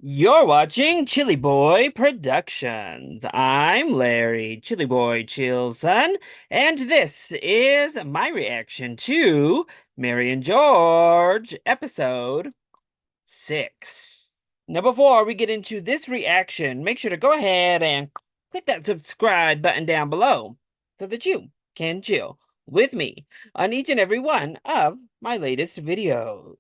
You're watching ChillyBoy Productions. I'm Larry, ChillyBoy Chillson, and this is my reaction to Mary and George, episode 6. Now, before we get into this reaction, make sure to go ahead and click that subscribe button down below so that you can chill with me on each and every one of my latest videos.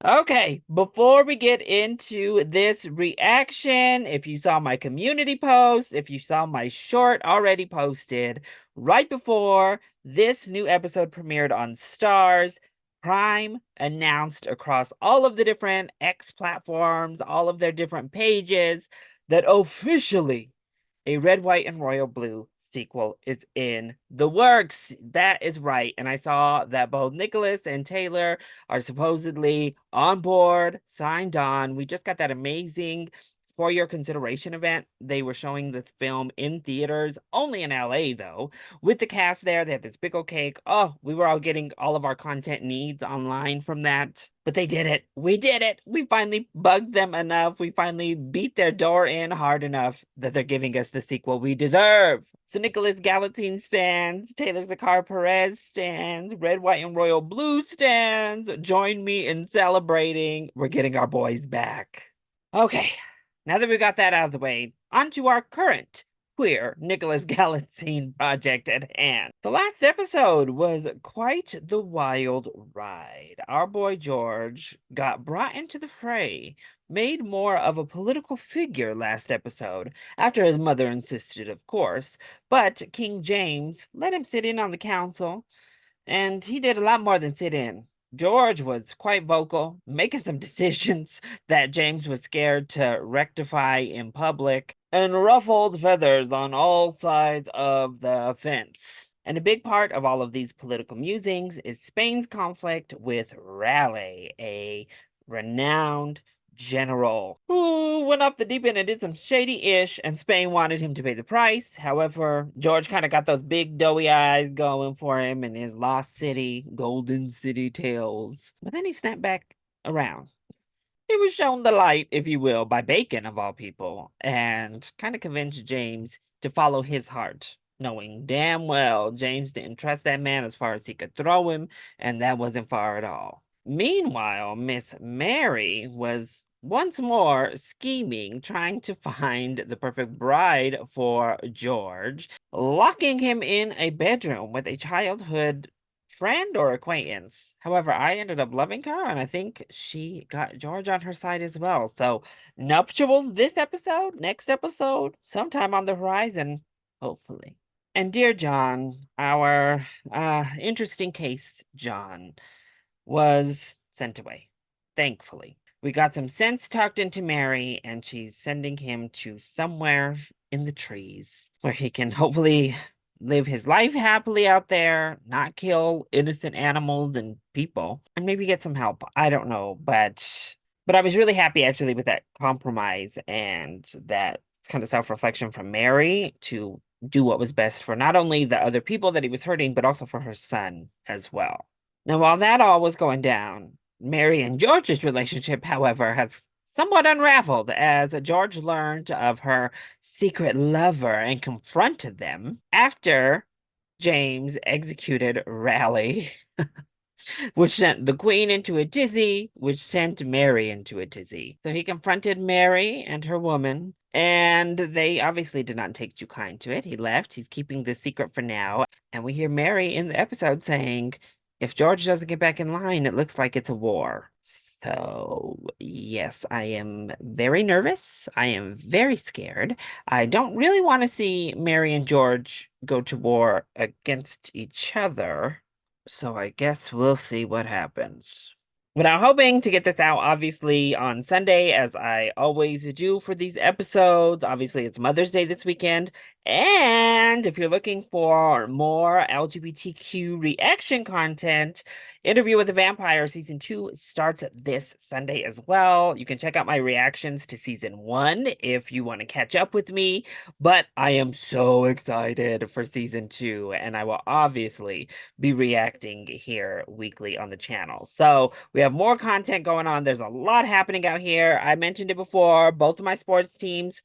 Okay, before we get into this reaction, if you saw my community post, if you saw my short already posted right before this new episode premiered on Starz, Prime announced across all of the different X platforms, all of their different pages, that officially a Red, White, and Royal Blue sequel is in the works. That is right. And I saw that both Nicholas and Taylor are supposedly on board, signed on. We just got that amazing For Your Consideration event. They were showing the film in theaters, only in LA though, with the cast there. They had this big old cake. Oh, we were all getting all of our content needs online from that. But they did it. We did it. We finally bugged them enough. We finally beat their door in hard enough that they're giving us the sequel we deserve. So Nicholas Galitzine stands, Taylor Zakar Perez stands, Red, White, and Royal Blue stands. Join me in celebrating. We're getting our boys back. Okay, now that we got that out of the way, on to our current queer Nicholas Galitzine project at hand. The last episode was quite the wild ride. Our boy George got brought into the fray, made more of a political figure last episode, after his mother insisted, of course, but King James let him sit in on the council, and he did a lot more than sit in. George was quite vocal, making some decisions that James was scared to rectify in public, and ruffled feathers on all sides of the fence. And a big part of all of these political musings is Spain's conflict with Raleigh, a renowned general who went off the deep end and did some shady-ish, and Spain wanted him to pay the price. However, George kind of got those big doughy eyes going for him in his Lost City, Golden City tales. But then he snapped back around. He was shown the light, if you will, by Bacon of all people, and kind of convinced James to follow his heart, knowing damn well James didn't trust that man as far as he could throw him, and that wasn't far at all. Meanwhile, Miss Mary was once more scheming, trying to find the perfect bride for George, locking him in a bedroom with a childhood friend or acquaintance. However, I ended up loving her, and I think she got George on her side as well. So, nuptials this episode, next episode, sometime on the horizon, hopefully. And dear John, our interesting case, John, was sent away, thankfully. We got some sense tucked into Mary, and she's sending him to somewhere in the trees where he can hopefully live his life happily out there, not kill innocent animals and people, and maybe get some help. I don't know, but I was really happy actually with that compromise and that kind of self-reflection from Mary to do what was best for not only the other people that he was hurting, but also for her son as well. Now, while that all was going down, Mary and George's relationship, however, has somewhat unraveled as George learned of her secret lover and confronted them after James executed Raleigh, which sent the Queen into a tizzy, which sent Mary into a tizzy. So he confronted Mary and her woman, and they obviously did not take too kind to it. He left. He's keeping the secret for now. And we hear Mary in the episode saying, if George doesn't get back in line, it looks like it's a war. So, yes, I am very nervous. I am very scared. I don't really want to see Mary and George go to war against each other. So I guess we'll see what happens. But I'm hoping to get this out obviously on Sunday, as I always do for these episodes. Obviously, it's Mother's Day this weekend, And if you're looking for more LGBTQ reaction content, Interview with the Vampire Season 2 starts this Sunday as well. You can check out my reactions to Season 1 if you want to catch up with me. But I am so excited for Season 2, and I will obviously be reacting here weekly on the channel. So we have more content going on. There's a lot happening out here. I mentioned it before. Both of my sports teams,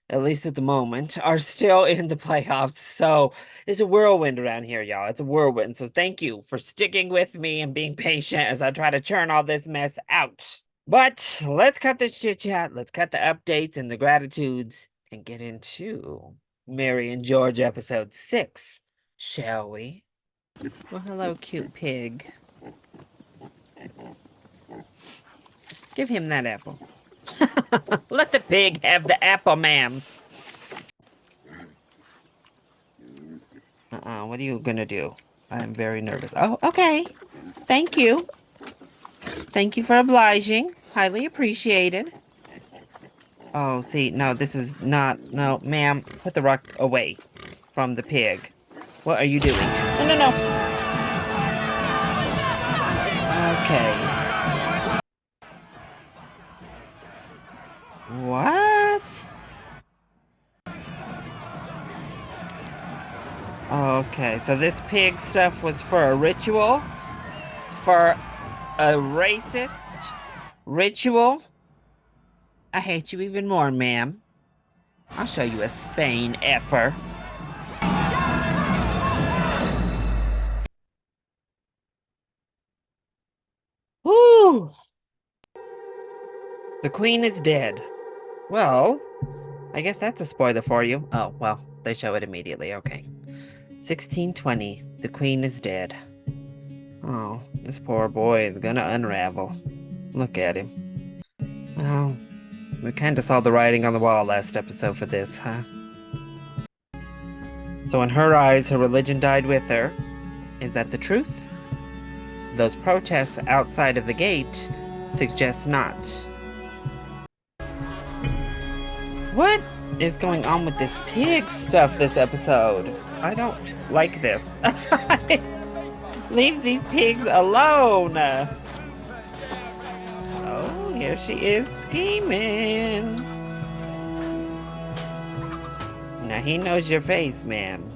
at least at the moment, are still in the playoffs. So it's a whirlwind around here, y'all. It's a whirlwind. So thank you for sticking with me and being patient as I try to churn all this mess out. But let's cut the chit chat. Let's cut the updates and the gratitudes and get into Mary and George episode 6, shall we? Well, hello, cute pig. Give him that apple. Let the pig have the apple, ma'am. What are you gonna do? I'm very nervous. Oh, okay. Thank you. Thank you for obliging. Highly appreciated. Oh, see, no, this is not, no, ma'am, put the rock away from the pig. What are you doing? No, no, no. Okay. What? Okay, so this pig stuff was for a ritual? For a racist ritual? I hate you even more, ma'am. I'll show you a Spain effer. Woo! The queen is dead. Well, I guess that's a spoiler for you. Oh, well, they show it immediately. Okay. 1620. The queen is dead. Oh, this poor boy is gonna unravel. Look at him. Oh, we kinda saw the writing on the wall last episode for this, huh? So in her eyes, her religion died with her. Is that the truth? Those protests outside of the gate suggest not. What is going on with this pig stuff this episode? I don't like this. Leave these pigs alone. Oh, here she is scheming. Now he knows your face, ma'am.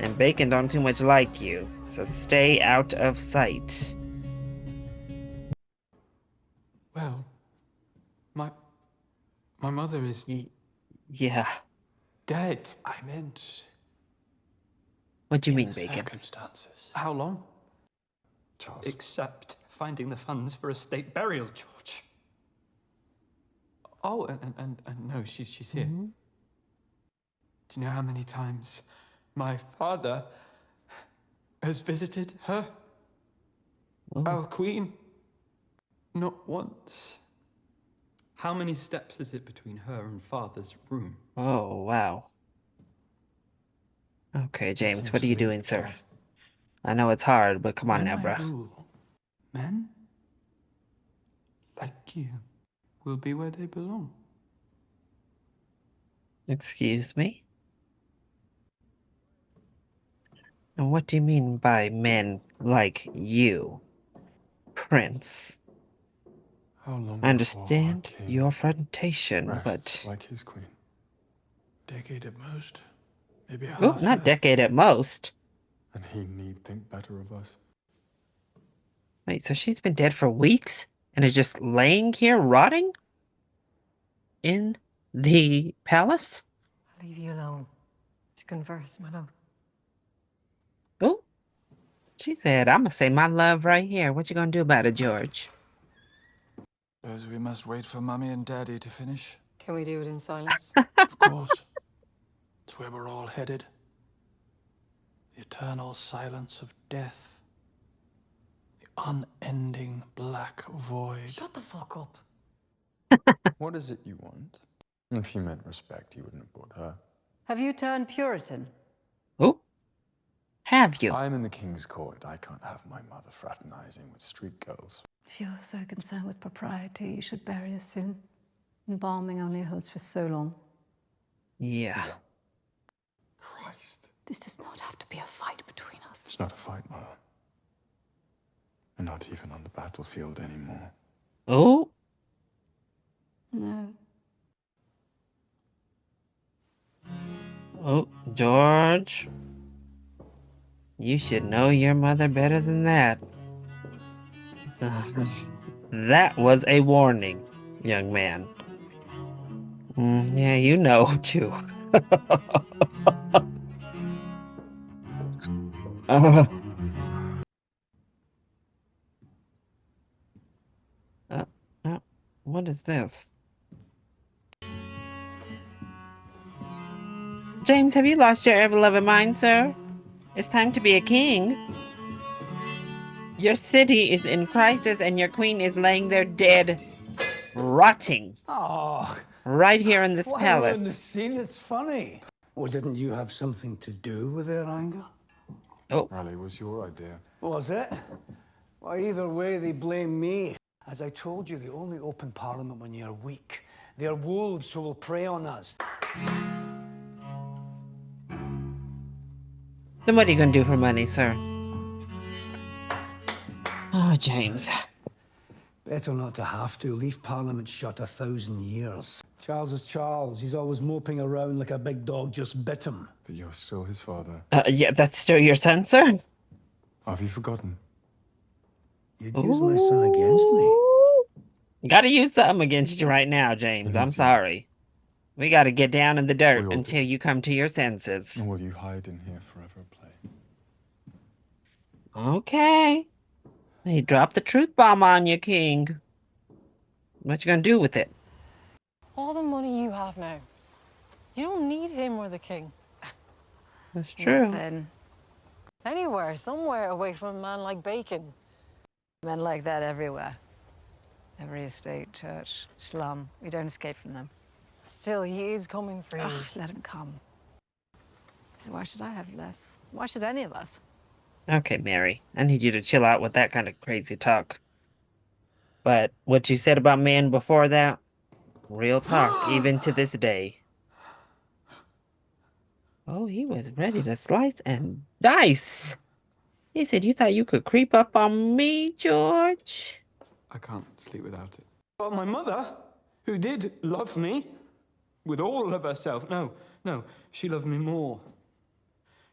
And Bacon don't too much like you, so stay out of sight. Well, my mother is Yeah. dead. I meant What do you in mean, the Bacon? circumstances. How long? Charles. Except finding the funds for a state burial, George. Oh, and no, she's here. Mm-hmm. Do you know how many times my father has visited her? Oh. Our queen? Not once. How many steps is it between her and father's room? Oh, wow. Okay, James, what are you doing, sir? Charles. I know it's hard, but come on When now, I bruh. rule, men like you will be where they belong. Excuse me? And what do you mean by men like you, Prince? How long I before our understand king your frontation, rests but... like his queen? Decade at most, maybe Oh, half not there. decade at most. And he need think better of us. Wait, so she's been dead for weeks and is just laying here rotting? In the palace? I'll leave you alone to converse, my love. Oh, she said, I'm gonna say my love right here. What you gonna do about it, George? Suppose we must wait for Mummy and Daddy to finish. Can we do it in silence? Of course. It's where we're all headed. The eternal silence of death. The unending black void. Shut the fuck up. What is it you want? If you meant respect, you wouldn't have brought her. Have you turned Puritan? Oh, have you? I'm in the King's Court. I can't have my mother fraternizing with street girls. If you're so concerned with propriety, you should bury us soon. Embalming only holds for so long. Yeah. This does not have to be a fight between us. It's not a fight, Mother. And not even on the battlefield anymore. Oh, No. oh, George. You should know your mother better than that. That was a warning, young man. Yeah, you know, too. Uh, uh, what is this? James, have you lost your ever-loving mind, sir? It's time to be a king. Your city is in crisis and your queen is laying there dead, rotting, Oh, right here in this why we're in the palace. scene, it's funny. Or didn't you have something to do with their anger? Oh, Raleigh, was your idea. Was it? Well, either way, they blame me. As I told you, they only open Parliament when you're weak. They're wolves who will prey on us. then what are you gonna do for money, sir? Oh, James. Better not to have to. Leave Parliament shut 1,000 years. Charles is Charles. He's always moping around like a big dog just bit him. But you're still his father. Yeah, that's still your son, sir? Have you forgotten? You'd use my son against me. Gotta use something against you right now, James. I'm sorry. We gotta get down in the dirt all until do. you come to your senses. Or will you hide in here forever, play? Okay. He dropped the truth bomb on you, King. What you gonna do with it? All the money you have now. You don't need him or the king. That's true. Then Anywhere, somewhere away from a man like Bacon. men like that everywhere. Every estate, church, slum. We don't escape from them. Still, he is coming for you. Ugh, let him come. So why should I have less? Why should any of us? Okay, Mary. I need you to chill out with that kind of crazy talk. But what you said about men before that, real talk, even to this day. Oh, he was ready to slice and dice. He said, you thought you could creep up on me, George? I can't sleep without it. But my mother, who did love me with all of herself, no, she loved me more.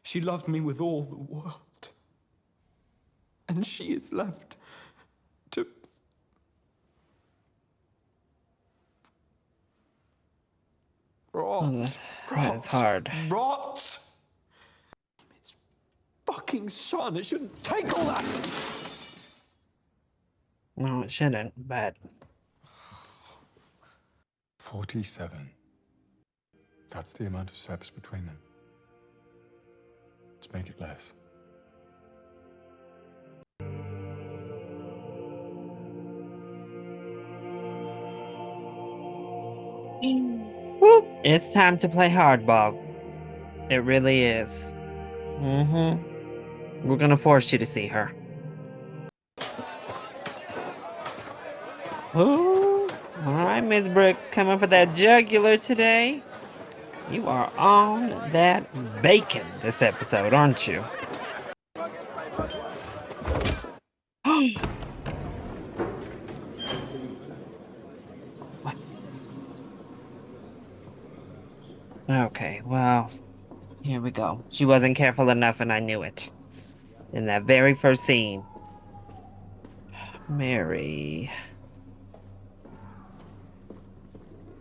She loved me with all the world. And she is left to rot. Oh, that's hard. Rot. It's fucking son. It shouldn't take all that. No, it shouldn't, but 47. That's the amount of steps between them. Let's make it less. whoop, it's time to play hardball. It really is. We're gonna force you to see her. Ooh, all right, Miss Brooks, coming for that jugular today. You are on that bacon this episode, aren't you? What? Okay, well, here we go. She wasn't careful enough and I knew it. In that very first scene. Mary.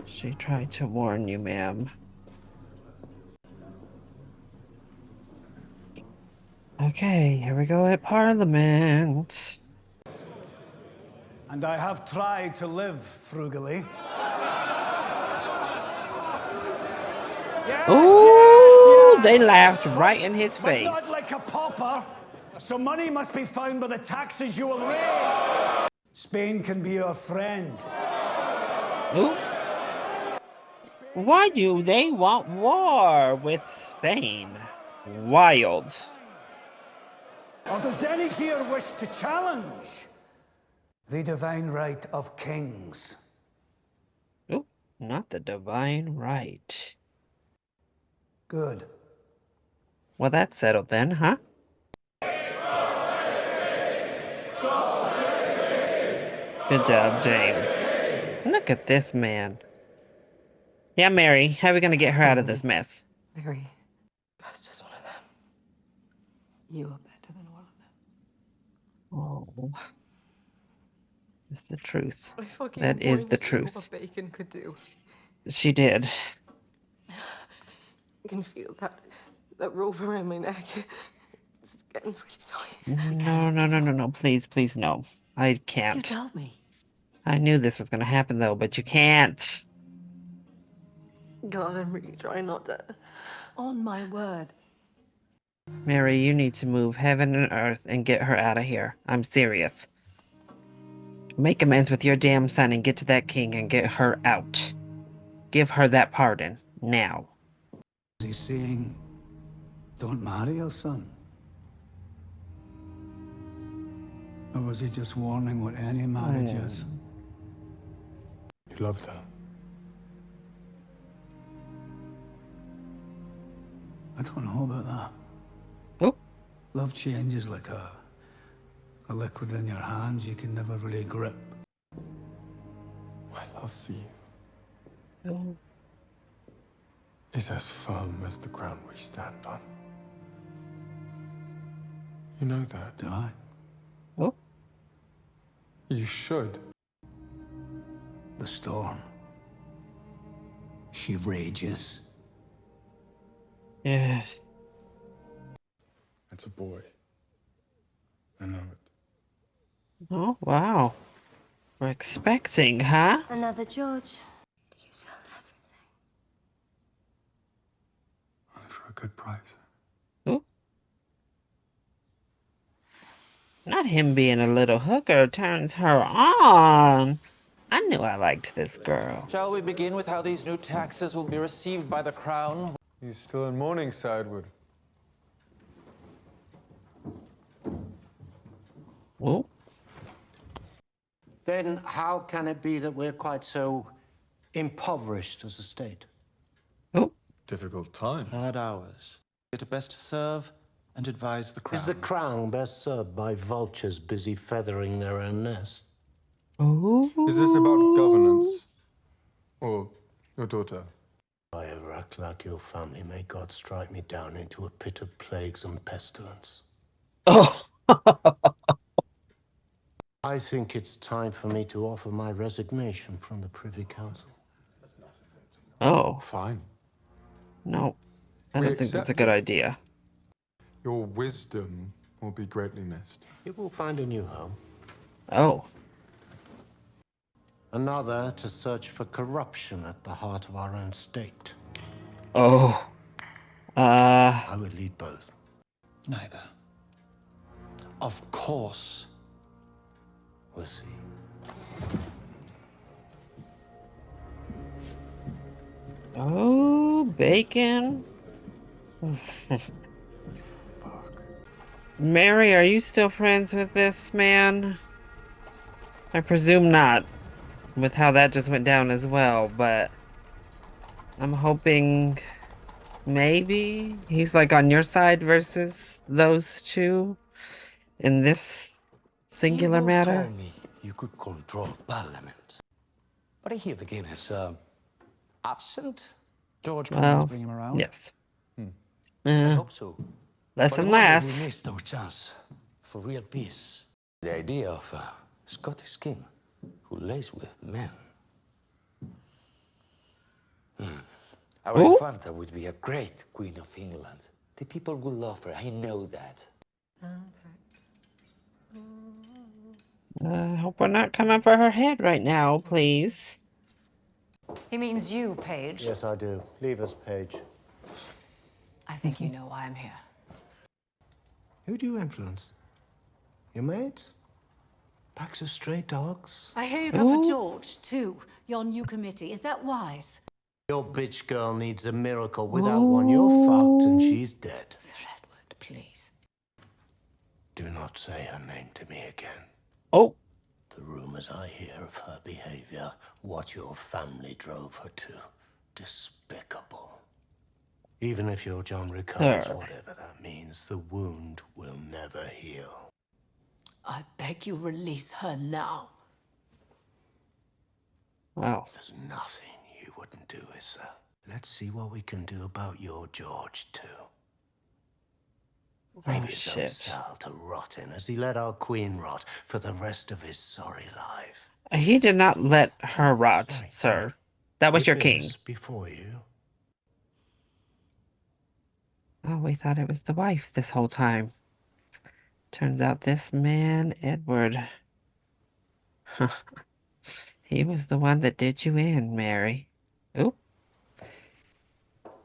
She tried to warn you, ma'am. Okay, here we go at Parliament. And I have tried to live frugally. Ooh, they laughed right in his face. But not like a pauper. So money must be found by the taxes you will raise. Spain can be your friend. Ooh. Why do they want war with Spain? Wild. Or does any here wish to challenge the divine right of kings? Ooh, not the divine right. Good. Well, that's settled then, huh? Good job, James. Look at this man. Yeah, Mary, how are we gonna get her out of this mess? Mary, best is one of them. You are better than all of them. Oh, it's the truth. I fucking That is the warned you truth. what bacon could do. She did. I can feel that rope around my neck. It's getting pretty tight. No. Please, please, no. I You can't. tell me. I knew this was gonna happen though, but you can't. God, I'm really trying not to. On my word. Mary, you need to move heaven and earth and get her out of here. I'm serious. Make amends with your damn son and get to that king and get her out. Give her that pardon. Now. Is he saying, don't marry your son? Or was he just warning what any marriage is? You loved her. I don't know about that. Oh. Love changes like a liquid in your hands you can never really grip. My love for you Oh. is as firm as the ground we stand on. You know that. Do I? Oh. You should. The storm. She rages. Yeah. It's a boy. I know it. Oh, wow. We're expecting, huh? Another George. You sell everything. Only for a good price. Ooh. Not him being a little hooker turns her on. I knew I liked this girl. Shall we begin with how these new taxes will be received by the crown? He's still in mourning, Sir Edward. Oh. Then how can it be that we're quite so impoverished as a state? Oh. Difficult time. Hard hours. To best serve and advise the crown. Is the crown best served by vultures busy feathering their own nest? Oh. Is this about governance? Or your daughter? If I ever act like your family, may God strike me down into a pit of plagues and pestilence. Oh. I think it's time for me to offer my resignation from the Privy Council. Oh. Fine. No. I We don't think that's a accept good it. idea. Your wisdom will be greatly missed. You will find a new home. Oh. Another to search for corruption at the heart of our own state. Oh. I would lead both. Neither. Of course. We'll see. Oh, bacon. Mary, are you still friends with this man? I presume not, with how that just went down as well, but I'm hoping maybe he's like on your side versus those two in this singular matter. told me you could control Parliament. But I hear the king is absent. George couldn't Well, bring him around. yes. I hope so. Less But and I wonder if less. we missed our chance for real peace. The idea of a Scottish king who lays with men. Our Ooh. Infanta would be a great Queen of England. The people would love her, I know that. I hope we're not coming for her head right now, please. He means you, Paige. Yes, I do. Leave us, Paige. I think you know why I'm here. Who do you influence? Your mates? Packs of stray dogs? I hear you come for George, too. Your new committee. Is that wise? Your bitch girl needs a miracle. Without one, you're fucked and she's dead. Sir Edward, please. Do not say her name to me again. Oh. The rumors I hear of her behavior, what your family drove her to. Despicable. Even if your John recovers, Sir. whatever that means, the wound will never heal. I beg you release her now. Wow. There's nothing you wouldn't do, is there? Let's see what we can do about your George, too. Maybe his own shit. cell to rot in as he let our queen rot for the rest of his sorry life. He did not let her rot, sir. That was your king. Is before you. Oh, we thought it was the wife this whole time. Turns out this man, Edward, he was the one that did you in, Mary. Oop.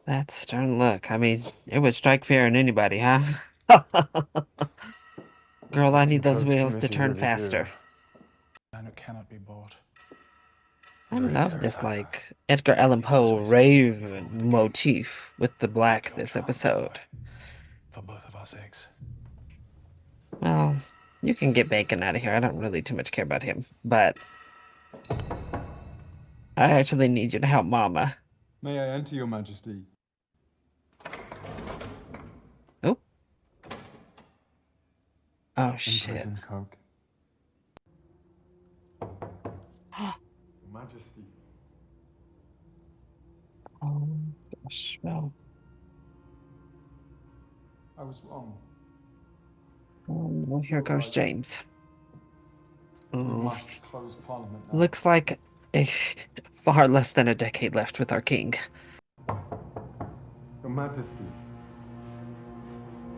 That stern look. I mean, it would strike fear in anybody, huh? Girl, I need those wheels to turn faster. And it cannot be bought. I love this, like, Edgar Allan Poe Raven motif with the black this episode. For both of our sakes. Well, you can get Bacon out of here. I don't really too much care about him, but I actually need you to help Mama. May I enter, Your Majesty? Oh. Oh, shit. Imprison Coke. Majesty. Oh, gosh. Well, I was wrong. well, here goes James. We Oh. must close Parliament now. Looks like far less than a decade left with our king. Your Majesty.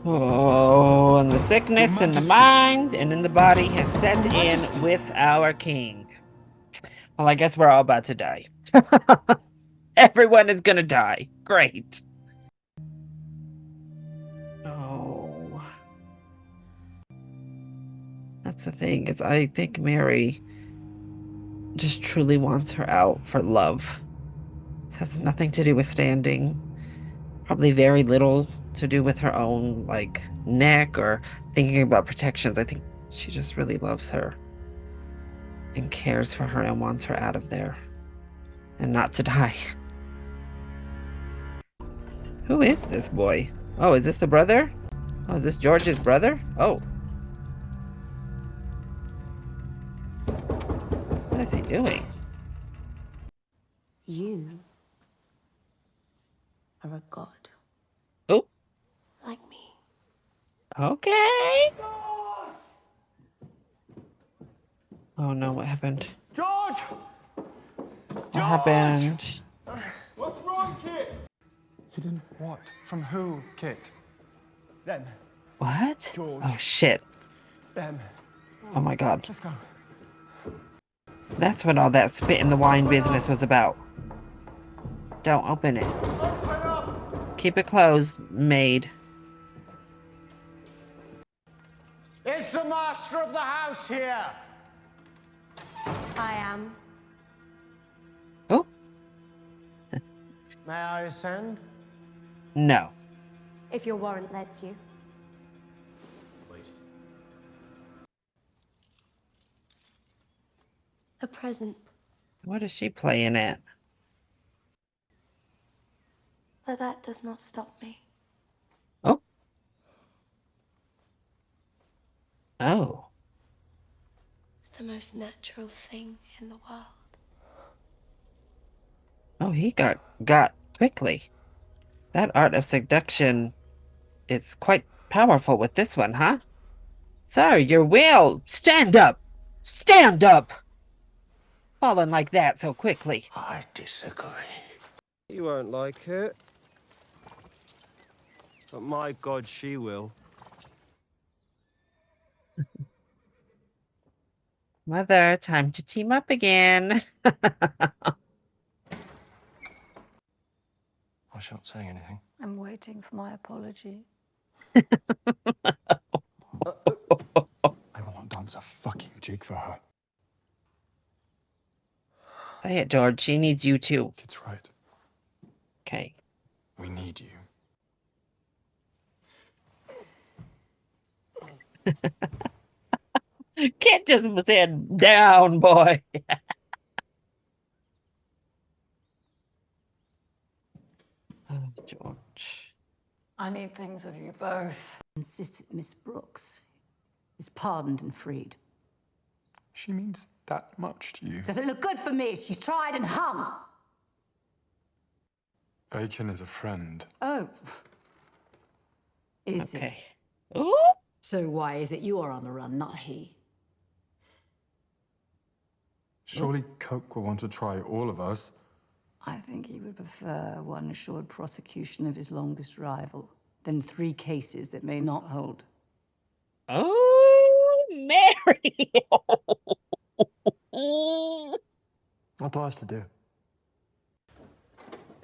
Oh, and the sickness in the mind and in the body has set in with our king. Well, I guess we're all about to die. Everyone is gonna die. Great. Oh. That's the thing, is I think Mary just truly wants her out for love. It has nothing to do with standing. Probably very little to do with her own, like, neck or thinking about protections. I think she just really loves her and cares for her and wants her out of there and not to die. Who is this boy? Oh, is this the brother? Oh, is this George's brother? Oh. What is he doing? You are a god. Oh. Like me. Okay. Oh no, what happened? George! What happened? What's wrong, Kit? Hidden what? From who, Kit? Them. What? George. Oh shit. Them. Oh my god. Let's go. That's what all that spit in the wine business was about. Don't open it. Keep it closed, maid. Is the master of the house here? I am. Oh. May I ascend? No. If your warrant lets you. Wait. A present. What is she playing at? But that does not stop me. Oh. Oh. It's the most natural thing in the world. Oh, he got quickly. That art of seduction is quite powerful with this one, huh? Sir, your will! Stand up! Stand up! Falling like that so quickly. I disagree. You won't like it. But my God, she will. Mother, time to team up again. I shan't say anything. I'm waiting for my apology. I will not dance a fucking jig for her. Say it, George. She needs you too. Kit's right. Okay. We need you. Kit just said, down, boy. George. I need things of you both. Insist that Miss Brooks is pardoned and freed. She means that much to you? Does it look good for me? She's tried and hung. Bacon is a friend. Oh. Is it? Okay. Ooh. So why is it you're on the run, not he? Surely Coke will want to try all of us. I think he would prefer one assured prosecution of his longest rival than 3 cases that may not hold. Oh, Mary. What do I have to do?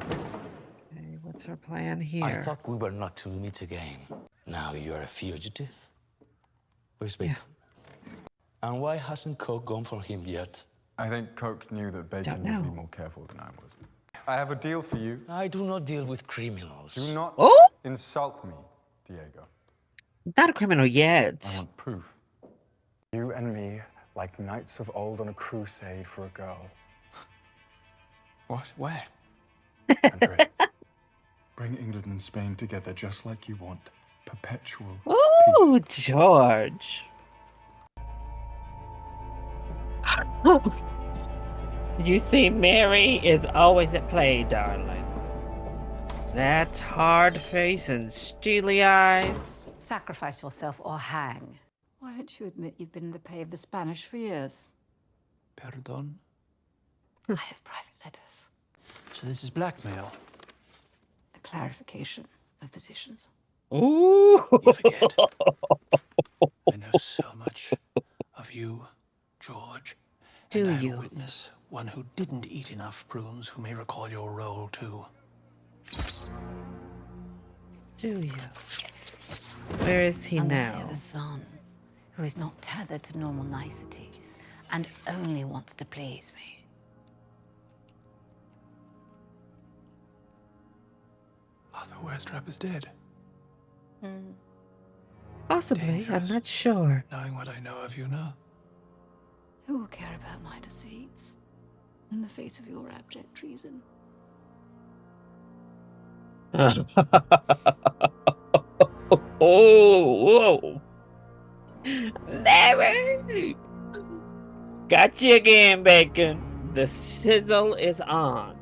Okay, what's our plan here? I thought we were not to meet again. Now you're a fugitive. Where's Bacon? And why hasn't Coke gone for him yet? I think Coke knew that Bacon Don't know. would be more careful than I was. I have a deal for you. I do not deal with criminals. Do not Oh! insult me, Diego. Not a criminal yet. I want proof. You and me, like knights of old on a crusade for a girl. What? Where? Andre, bring England and Spain together just like you want. Perpetual Oh, peace. George. You see, Mary is always at play, darling. That hard face and steely eyes. Sacrifice yourself or hang. Why don't you admit you've been in the pay of the Spanish for years? Perdon? I have private letters. So this is blackmail? A clarification of positions. Ooh. You forget. I know so much of you, George. Do and I you? will witness one who didn't eat enough prunes who may recall your role too. Do you? Where is he And I now? have a son who is not tethered to normal niceties and only wants to please me. Arthur Wearstrap is dead. Possibly, I'm Dangerous. not sure. Knowing what I know of you now. Who will care about my deceits in the face of your abject treason? Oh, whoa. Mary! Got you again, Bacon. The sizzle is on.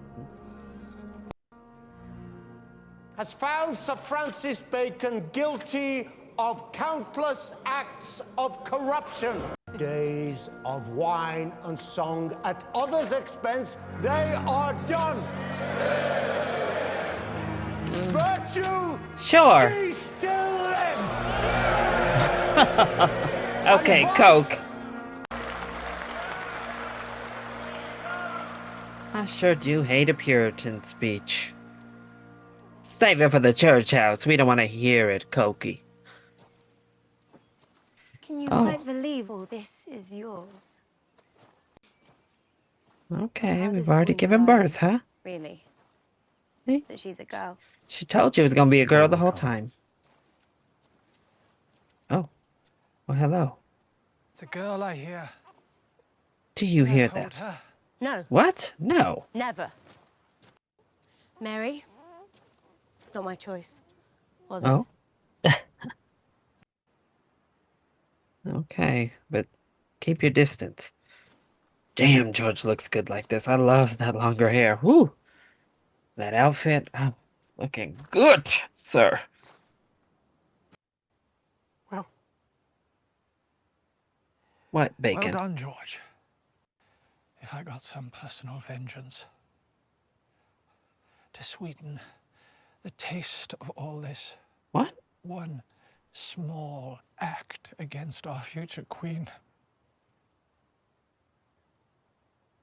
Has found Sir Francis Bacon guilty of countless acts of corruption. Days of wine and song at others' expense, they are done. Virtue, Sure. she still lives. Okay, Coke. I sure do hate a Puritan speech. Save it for the church house. We don't want to hear it, Cokey. Can you Oh. quite believe all this is yours? Okay, How we've does a already woman given know, birth, huh? Really? Hey. That she's a girl? She told you it was gonna be a girl the whole Come. time. Oh. Well, hello. It's a girl, I hear. Do you hear Hold that? her. No, What? No. never. Mary? It's not my choice, was Oh. it? Okay, but keep your distance. Damn, George looks good like this. I love that longer hair. Whoo! That outfit. Oh, looking good, sir. Well. What, Well Bacon? done, George. If I got some personal vengeance to sweeten the taste of all this. What? One small act against our future queen.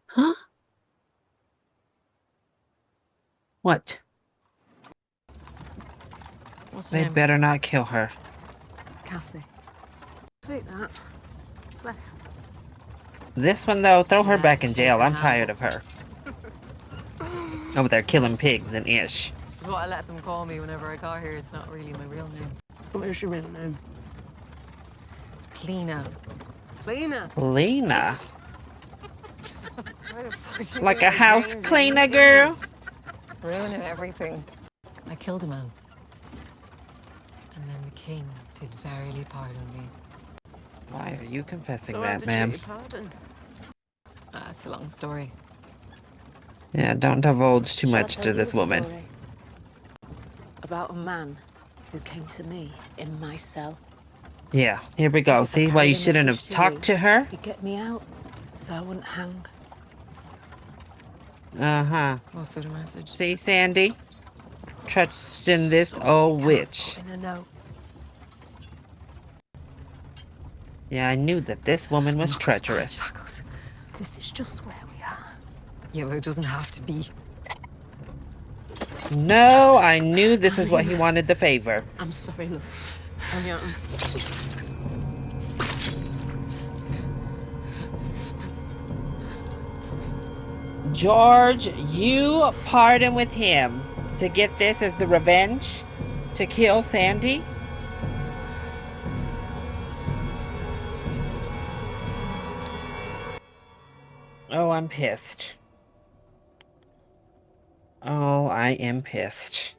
Huh? What? What's her They name? better not kill her. Cassie. Sweet that. Bless. This one, though, throw her Yeah, back in shake jail. her I'm hand. tired of her. Over there killing pigs and ish. It's what I let them call me whenever I got here. It's not really my real name. What is your real name? Cleaner. Lena. Lena. Why the fuck do you Like think a I house changed it? cleaner, Look at girl. this. Ruining everything. I killed a man. And then the king did verily pardon me. Why are you confessing So how that, did you get ma'am? your pardon? It's a long story. Yeah, don't divulge too Shall I much tell to you this a woman. story about a man who came to me in my cell? Yeah, here we Said go. if I See why you carried a shouldn't message have to talked you, to her? he'd get me out, so I wouldn't hang. Uh-huh. What sort of message? See, Sandy? Trusting this Something he old can't put witch. in a note. Yeah, I knew that this woman was treacherous. Shackles. This is just where we are. Yeah, but it doesn't have to be. No, I knew this is what he Fine. wanted the favor. I'm sorry, love. I am. George, you pardon with him to get this as the revenge to kill Sandy? Oh, I'm pissed. Oh, I am pissed.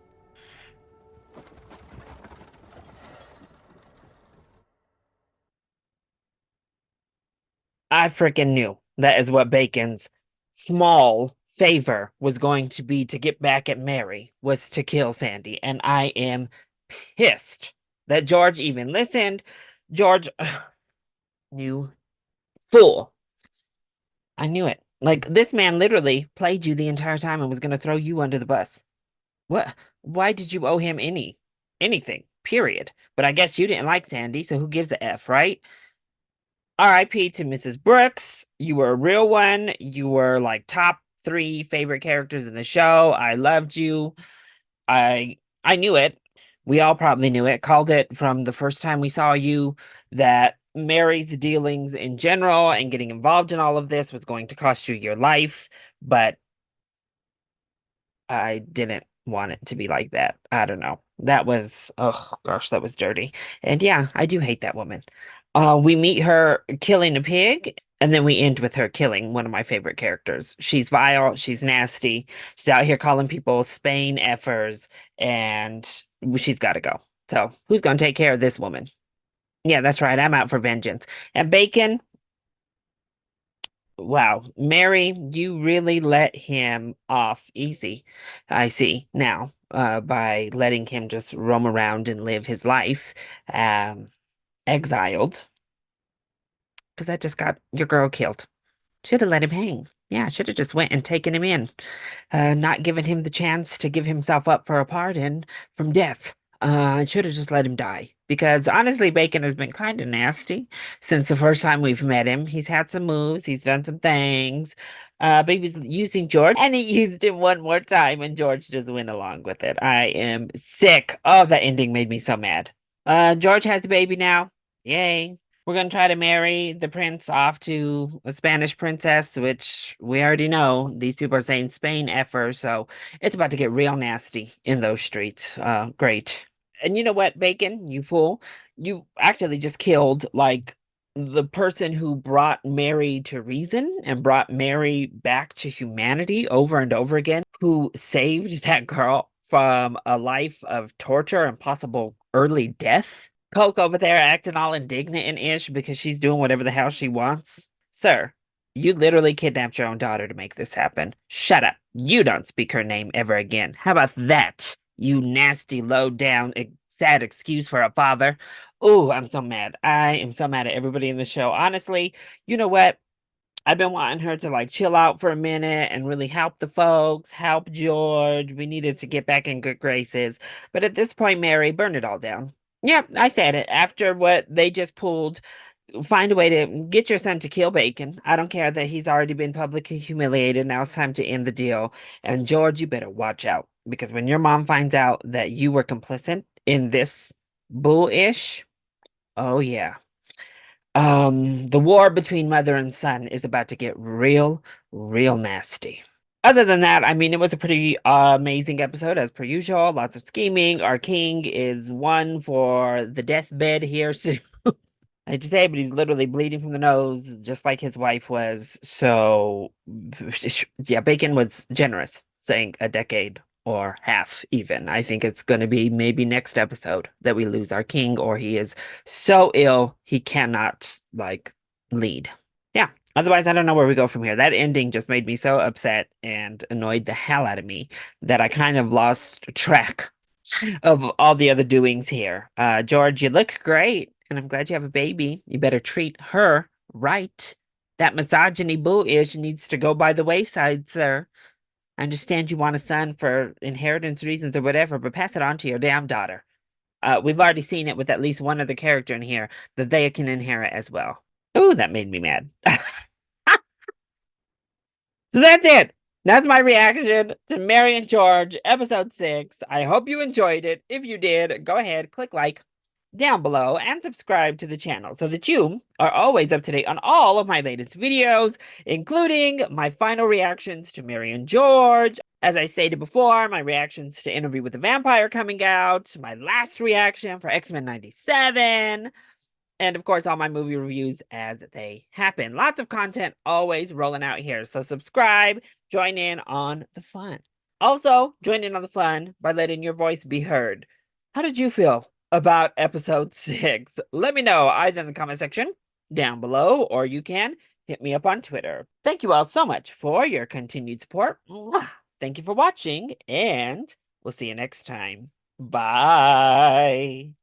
I freaking knew that is what Bacon's small favor was going to be to get back at Mary, was to kill Sandy. And I am pissed that George even listened. George, you fool. I knew it. Like, this man literally played you the entire time and was going to throw you under the bus. What? Why did you owe him anything? Period. But I guess you didn't like Sandy, so who gives a F, right? R.I.P. to Mrs. Brooks. You were a real one. You were like top 3 favorite characters in the show. I loved you. I knew it. We all probably knew it. Called it from the first time we saw you that Mary's dealings in general and getting involved in all of this was going to cost you your life, but I didn't want it to be like that. I don't know. That was, oh gosh, that was dirty. And yeah, I do hate that woman. We meet her killing a pig, and then we end with her killing one of my favorite characters. She's vile, she's nasty, she's out here calling people Spain effers, and she's got to go. So, who's going to take care of this woman? Yeah, that's right. I'm out for vengeance. And Bacon, wow, Mary, you really let him off easy. I see now, by letting him just roam around and live his life, exiled, because that just got your girl killed. Should have let him hang. Yeah, should have just went and taken him in, not given him the chance to give himself up for a pardon from death. I should have just let him die. Because honestly, Bacon has been kind of nasty since the first time we've met him. He's had some moves, he's done some things. But he was using George, and he used him one more time, and George just went along with it. I am sick. Oh, that ending made me so mad. George has a baby now. Yay. We're going to try to marry the prince off to a Spanish princess, which we already know. These people are saying Spain effer, so it's about to get real nasty in those streets. Great. And you know what, Bacon, you fool? You actually just killed, like, the person who brought Mary to reason and brought Mary back to humanity over and over again, who saved that girl from a life of torture and possible early death. Coke over there acting all indignant and ish because she's doing whatever the hell she wants. Sir, you literally kidnapped your own daughter to make this happen. Shut up. You don't speak her name ever again. How about that? You nasty, low down, sad excuse for a father. Oh, I'm so mad. I am so mad at everybody in the show. Honestly, you know what? I've been wanting her to like chill out for a minute and really help the folks, help George. We needed to get back in good graces. But at this point, Mary, burn it all down. Yep, I said it. After what they just pulled, find a way to get your son to kill Bacon. I don't care that he's already been publicly humiliated. Now it's time to end the deal. And George, you better watch out because when your mom finds out that you were complicit in this bullish, oh yeah. The war between mother and son is about to get real nasty. Other than that, I mean, it was a pretty amazing episode as per usual. Lots of scheming. Our king is one for the deathbed here soon. I hate to say, but he's literally bleeding from the nose, just like his wife was. So, yeah, Bacon was generous, saying a decade or half even. I think it's going to be maybe next episode that we lose our king, or he is so ill he cannot like lead. Yeah. Otherwise, I don't know where we go from here. That ending just made me so upset and annoyed the hell out of me that I kind of lost track of all the other doings here. George, you look great, and I'm glad you have a baby. You better treat her right. That misogyny bull-ish needs to go by the wayside, sir. I understand you want a son for inheritance reasons or whatever, but pass it on to your damn daughter. We've already seen it with at least one other character in here that they can inherit as well. Ooh, that made me mad. So that's it. That's my reaction to Mary and George, episode 6. I hope you enjoyed it. If you did, go ahead, click like down below and subscribe to the channel so that you are always up to date on all of my latest videos, including my final reactions to Mary and George. As I stated before, my reactions to Interview with the Vampire coming out, my last reaction for X-Men 97, and of course, all my movie reviews as they happen. Lots of content always rolling out here. So subscribe, join in on the fun. Also, join in on the fun by letting your voice be heard. How did you feel about episode 6? Let me know either in the comment section down below, or you can hit me up on Twitter. Thank you all so much for your continued support. Thank you for watching, and we'll see you next time. Bye.